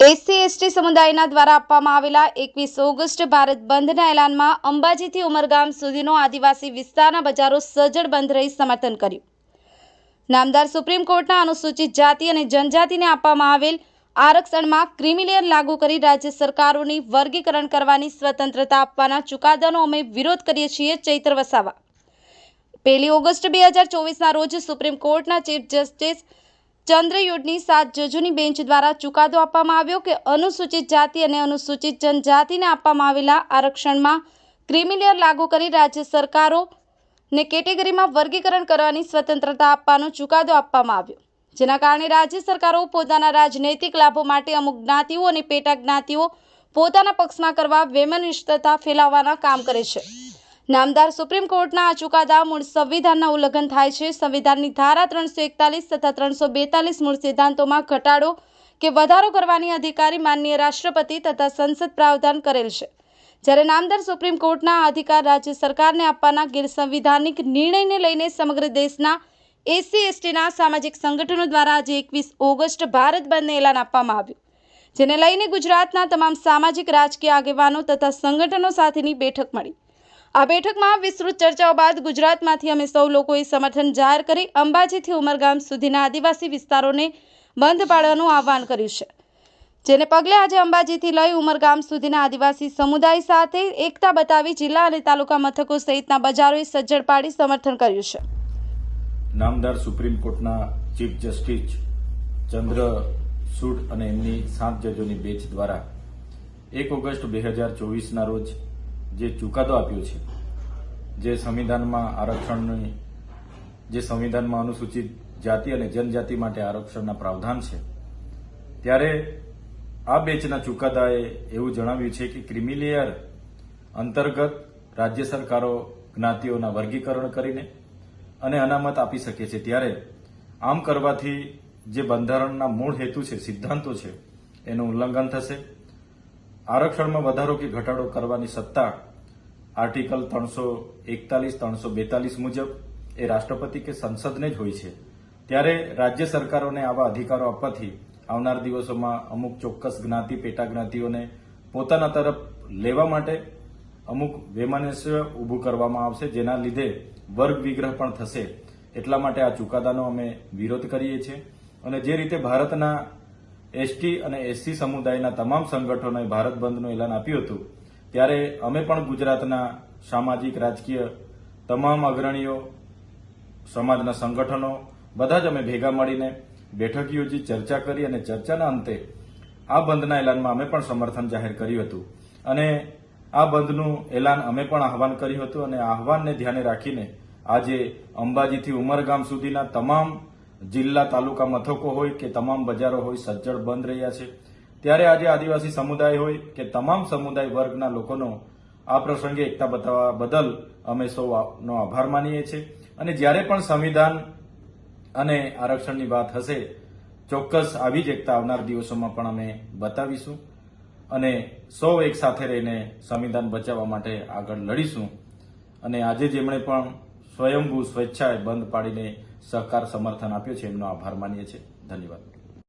SC/ST સમુદાયના દ્વારા આપવામાં આવેલા 21 ઓગસ્ટ ભારત બંધના એલાનમાં અંબાજીથી ઉમરગામ સુધીનો આદિવાસી વિસ્તારના બજારો સજ્જડ બંધ રહી સમર્થન કર્યું. નામદાર સુપ્રીમ કોર્ટના અનુસૂચિત જાતિ અને જનજાતિને આપવામાં આવેલ આરક્ષણમાં ક્રિમિલેયર લાગુ કરી રાજ્ય સરકારોની વર્ગીકરણ કરવાની સ્વતંત્રતા આપવાના ચુકાદાનો અમે વિરોધ કરીએ છીએ. ચૈત્ર વસાવા 1 ઓગસ્ટ 2024ના રોજ સુપ્રીમ કોર્ટના ચીફ જસ્ટિસ ચંદ્રચૂડની 7 જજોની બેન્ચ દ્વારા ચુકાદો આપવામાં આવ્યો કે અનુસૂચિત જાતિ અને અનુસૂચિત જનજાતિને આપવામાં આવેલા આરક્ષણમાં ક્રિમિલેયર લાગુ કરી રાજ્ય સરકારોને કેટેગરીમાં વર્ગીકરણ કરવાની સ્વતંત્રતા આપવાનો ચુકાદો આપવામાં આવ્યો, જેના કારણે રાજ્ય સરકારો પોતાના રાજનૈતિક લાભો માટે અમુક જ્ઞાતિઓ અને પેટા જ્ઞાતિઓ પોતાના પક્ષમાં કરવા વૈમનસ્યતા ફેલાવવાના કામ કરે છે. નામદાર સુપ્રીમ કોર્ટના આ ચુકાદા મૂળ સંવિધાનના ઉલ્લંઘન થાય છે. સંવિધાનની ધારા 341 તથા 342 મૂળ સિદ્ધાંતોમાં ઘટાડો કે વધારો કરવાની અધિકારી માનનીય રાષ્ટ્રપતિ તથા સંસદ પ્રાવધાન કરેલ છે. જ્યારે નામદાર સુપ્રીમ કોર્ટના આ અધિકાર રાજ્ય સરકારને આપવાના ગેરસંવિધાનિક નિર્ણયને લઈને સમગ્ર દેશના SC/STના સામાજિક સંગઠનો દ્વારા આજે 21 ઓગસ્ટ ભારત બંધને એલાન આપવામાં આવ્યું, જેને લઈને ગુજરાતના તમામ સામાજિક રાજકીય આગેવાનો તથા સંગઠનો સાથેની બેઠક મળી. આ બેઠકમાં વિસ્તૃત ચર્ચાઓ બાદ ગુજરાતમાંથી અમે સૌ લોકોએ સમર્થન જાહેર કરી અંબાજીથી ઉમરગામ સુધીના આદિવાસી વિસ્તારોને બંધ પાડવાનું આહવાન કર્યું છે, જેને પગલે આજે અંબાજીથી લઈ ઉમરગામ સુધીના આદિવાસી સમુદાય સાથે એકતા બતાવી જિલ્લા અને તાલુકા મથકો સહિતના બજારોએ સજ્જડ પાડી સમર્થન કર્યું છે. નામદાર સુપ્રીમ કોર્ટના ચીફ જસ્ટિસ ચંદ્રચૂડ અને એમની 7 જજોની બેન્ચ દ્વારા 1 ઓગસ્ટ 2024ના રોજ જે ચુકાદો આપ્યો છે, જે સંવિધાનમાં આરક્ષણની જે સંવિધાનમાં અનુસૂચિત જાતિ અને જનજાતિ માટે આરક્ષણના પ્રાવધાન છે, ત્યારે આ બેન્ચના ચુકાદાએ એવું જણાવ્યું છે કે ક્રિમિલેયર અંતર્ગત રાજ્ય સરકારો જ્ઞાતિઓના વર્ગીકરણ કરીને અને અનામત આપી શકે છે. ત્યારે આમ કરવાથી જે બંધારણના મૂળ હેતુ છે, સિદ્ધાંતો છે, એનું ઉલ્લંઘન થશે. આરક્ષણમાં વધારો કે ઘટાડો કરવાની સત્તા આર્ટિકલ 341, 342 મુજબ એ રાષ્ટ્રપતિ કે સંસદને જ હોય છે. ત્યારે રાજ્ય સરકારોને આવા અધિકારો આપવાથી આવનાર દિવસોમાં અમુક ચોક્કસ જ્ઞાતિ, પેટા જ્ઞાતિઓને પોતાના તરફ લેવા માટે અમુક વૈમનસ્ય ઊભું કરવામાં આવશે, જેના લીધે વર્ગ વિગ્રહ પણ થશે. એટલા માટે આ ચુકાદાનો અમે વિરોધ કરીએ છીએ. અને જે રીતે ભારતના ST અને SC સમુદાયના તમામ સંગઠનોએ ભારત બંધનું એલાન આપ્યું હતું, ત્યારે અમે પણ ગુજરાતના સામાજિક રાજકીય તમામ અગ્રણીઓ, સમાજના સંગઠનો બધા જ અમે ભેગા મળીને બેઠક યોજી, ચર્ચા કરી અને ચર્ચાના અંતે આ બંધના એલાનમાં અમે પણ સમર્થન જાહેર કર્યું હતું. અને આ બંધનું એલાન અમે પણ આહવાન કર્યું હતું. અને આહવાનને ધ્યાને રાખીને આજે અંબાજીથી ઉમરગામ સુધીના તમામ જિલ્લા તાલુકા મથકો હોય કે તમામ બજારો હોય સજ્જડ બંધ રહ્યા છે. ત્યારે આજે આદિવાસી સમુદાય હોય કે તમામ સમુદાય વર્ગના લોકોનો આ પ્રસંગે એકતા બતાવવા બદલ અમે સૌનો આભાર માનીએ છીએ. અને જ્યારે પણ સંવિધાન અને આરક્ષણની વાત હશે, ચોક્કસ આવી જ એકતા આવનાર દિવસોમાં પણ અમે બતાવીશું અને સૌ એક સાથે રહીને સંવિધાન બચાવવા માટે આગળ લડીશું. અને આજે જેમણે પણ સ્વયંભૂ સ્વેચ્છાએ બંધ પાડીને સહકાર સમર્થન આપ્યો છે, એમનો આભાર માનીએ છીએ. ધન્યવાદ.